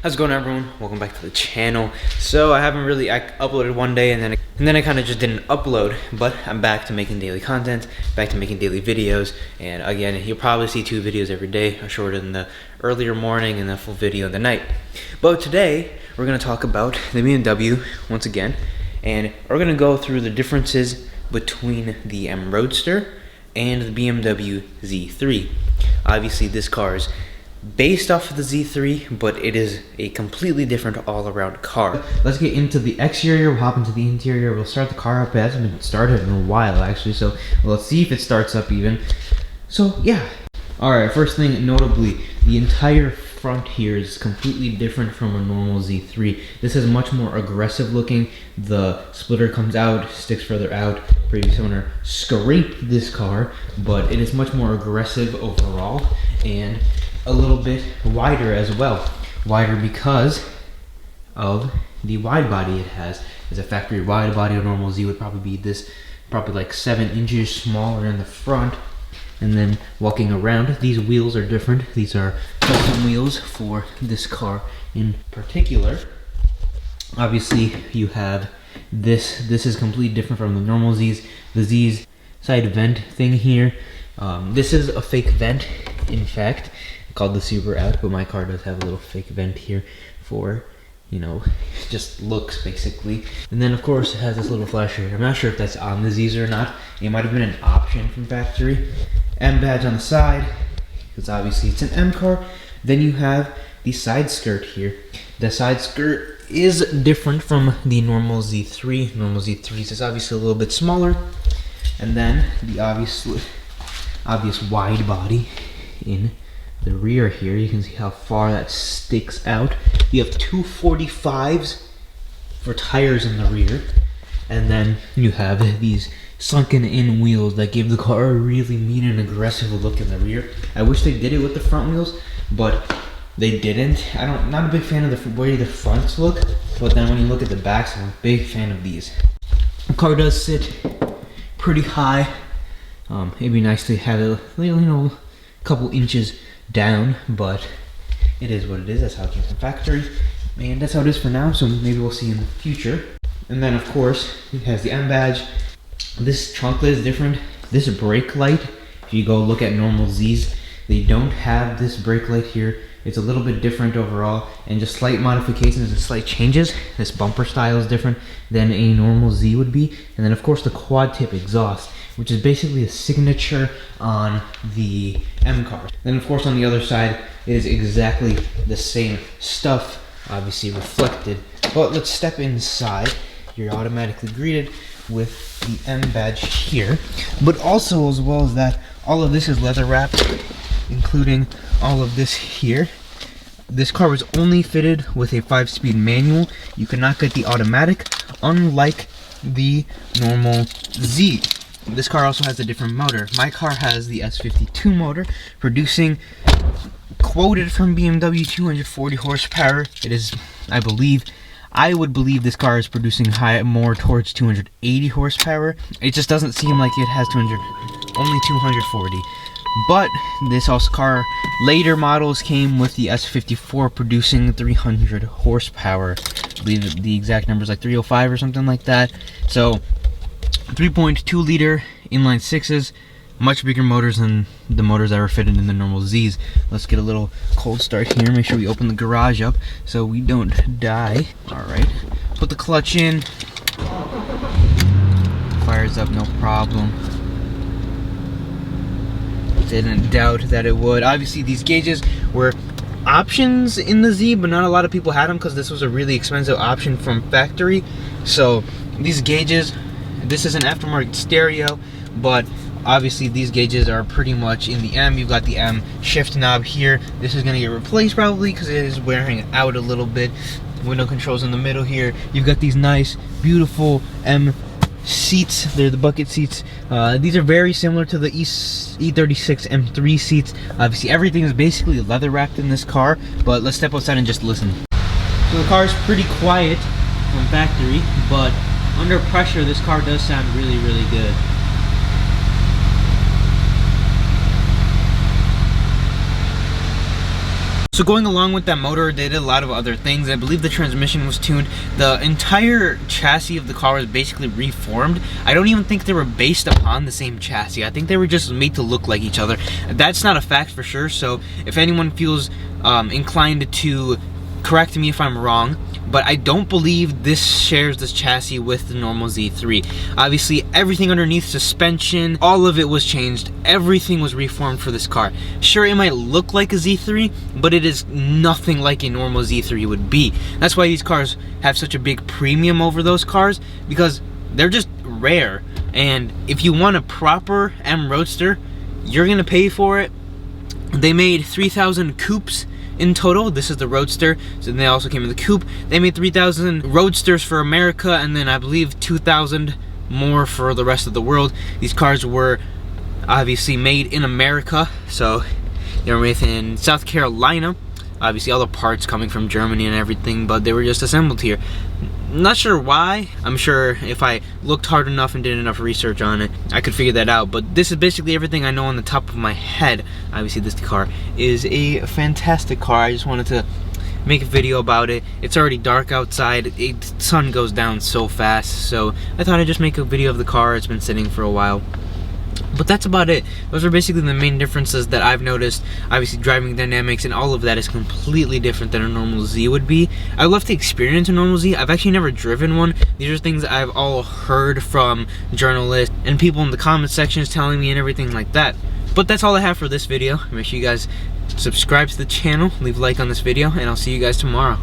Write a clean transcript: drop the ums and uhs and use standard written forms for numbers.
How's it going, everyone? Welcome back to the channel. So I uploaded one day and then I kind of just didn't upload, but I'm back to making daily content, back to making daily videos. And again, you'll probably see 2 videos every day, a short in the earlier morning and a full video in the night. But today we're going to talk about the BMW once again, and we're going to go through the differences between the Roadster and the BMW Z3. Obviously this car is based off of the Z3, but it is a completely different all-around car. Let's get into the exterior, we'll hop into the interior, we'll start the car up. It hasn't been started in a while actually, so let's see if it starts up even. So yeah. Alright, first thing notably, the entire front here is completely different from a normal Z3. This is much more aggressive looking. The splitter comes out, sticks further out. Previous owner scraped this car, but it is much more aggressive overall and a little bit wider as well. Wider because of the wide body it has. It's a factory wide body. A normal Z would probably be probably like 7 inches smaller in the front. And then walking around, these wheels are different. These are custom wheels for this car in particular. Obviously you have this is completely different from the normal Z's. The Z's side vent thing here, this is a fake vent, in fact, called the Super Out, but my car does have a little fake vent here for, you know, just looks basically. And then of course it has this little flasher. I'm not sure if that's on the Z's or not. It might have been an option from factory. M badge on the side, because obviously it's an M car. Then you have the side skirt here. The side skirt is different from the normal Z3. Normal Z3s is obviously a little bit smaller. And then the obvious wide body in the rear here. You can see how far that sticks out. You have 245s for tires in the rear. And then you have these sunken in wheels that give the car a really mean and aggressive look in the rear. I wish they did it with the front wheels, but they didn't. Not a big fan of the way the fronts look, but then when you look at the backs, I'm a big fan of these. The car does sit pretty high. It'd be nice to have it, you know, a couple inches down, but it is what it is. That's how it came from factory, and that's how it is for now, so maybe we'll see in the future. And then of course it has the M badge. This trunk lid is different. This brake light, if you go look at normal Z's, they don't have this brake light here. It's a little bit different overall, and just slight modifications and slight changes. This bumper style is different than a normal Z would be. And then of course the quad tip exhaust, which is basically a signature on the M cars. Then of course on the other side, it is exactly the same stuff, obviously reflected. But let's step inside. You're automatically greeted with the M badge here. But also, as well as that, all of this is leather wrapped, including all of this here. This car was only fitted with a 5-speed manual. You cannot get the automatic, unlike the normal Z. This car also has a different motor. My car has the S52 motor, producing, quoted from BMW, 240 horsepower. It is, I would believe this car is producing more towards 280 horsepower. It just doesn't seem like it has only 240. But this car, later models came with the S54 producing 300 horsepower. I believe the exact number is like 305 or something like that. So 3.2 liter inline 6s, much bigger motors than the motors that were fitted in the normal Z's. Let's get a little cold start here. Make sure we open the garage up so we don't die. Alright, put the clutch in. Fires up, no problem. Didn't doubt that it would. Obviously these gauges were options in the Z, but not a lot of people had them because this was a really expensive option from factory. So these gauges, this is an aftermarket stereo, but obviously these gauges are pretty much in the M. You've got the M shift knob here. This is going to get replaced probably because it is wearing out a little bit. Window controls in the middle here. You've got these nice, beautiful M seats. They're the bucket seats. These are very similar to the E36 M3 seats. Obviously everything is basically leather wrapped in this car, but let's step outside and just listen. So the car is pretty quiet from factory, but under pressure this car does sound really, really good. So going along with that motor, they did a lot of other things. I believe the transmission was tuned. The entire chassis of the car was basically reformed. I don't even think they were based upon the same chassis. I think they were just made to look like each other. That's not a fact for sure, so if anyone feels inclined to correct me if I'm wrong, but I don't believe this shares this chassis with the normal Z3. Obviously, everything underneath, suspension, all of it was changed. Everything was reformed for this car. Sure, it might look like a Z3, but it is nothing like a normal Z3 would be. That's why these cars have such a big premium over those cars, because they're just rare. And if you want a proper M Roadster, you're gonna pay for it. They made 3,000 coupes in total. This is the Roadster, so they also came in the coupe. They made 3,000 Roadsters for America, and then I believe 2,000 more for the rest of the world. These cars were obviously made in America, so they were made in South Carolina. Obviously all the parts coming from Germany and everything, but they were just assembled here. Not sure why. I'm sure if I looked hard enough and did enough research on it, I could figure that out. But this is basically everything I know on the top of my head. Obviously this car is a fantastic car. I just wanted to make a video about it. It's already dark outside. The sun goes down so fast, so I thought I'd just make a video of the car. It's been sitting for a while. But that's about it. Those are basically the main differences that I've noticed. Obviously driving dynamics and all of that is completely different than a normal Z would be. I'd love to experience a normal Z. I've actually never driven one. These are things that I've all heard from journalists and people in the comment sections telling me and everything like that. But that's all I have for this video. Make sure you guys subscribe to the channel, leave a like on this video, and I'll see you guys tomorrow.